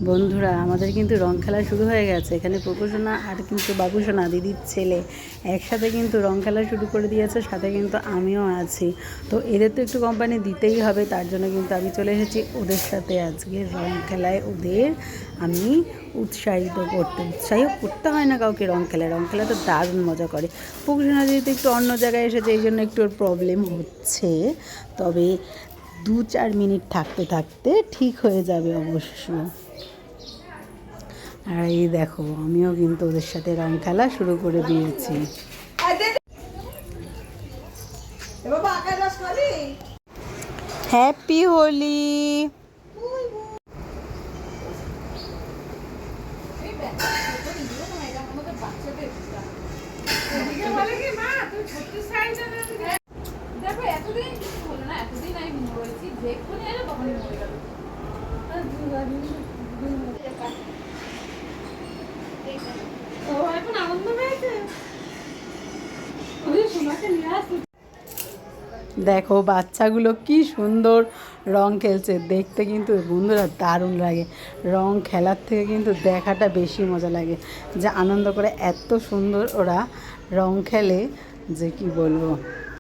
বন্ধুরা, আমাদের কিন্তু রং খেলা শুরু হয়ে গেছে। এখানে পুকুসোনা আর কিন্তু বাবুসোনা, দিদির ছেলে, একসাথে কিন্তু রং খেলা শুরু করে দিয়েছে। সাথে কিন্তু আমিও আছি। তো এদের তো একটু কোম্পানি দিতেই হবে, তার জন্য কিন্তু আমি চলে এসেছি ওদের সাথে। আজকে রং খেলায় ওদের আমি উৎসাহিত করতে হয় না কাউকে। রং খেলা তো দারুণ মজা করে। পুকুসোনা যেহেতু একটু অন্য জায়গায় এসেছে, এই জন্য একটু ওর প্রবলেম হচ্ছে। তবে 2-4 মিনিট থাকতে থাকতে ঠিক হয়ে যাবে অবশ্য। আর এই দেখো, আমিও কিন্তু ওদের সাথে রং খেলা শুরু করে দিয়েছি। হ্যাপি হোলি। দেখো বাচ্চাগুলো কি সুন্দর রং খেলছে, দেখতে কিন্তু বন্ধুরা দারুণ লাগে। রং খেলার থেকে কিন্তু দেখাটা বেশি মজা লাগে, যে আনন্দ করে এত সুন্দর ওরা রং খেলে যে কি বলবো।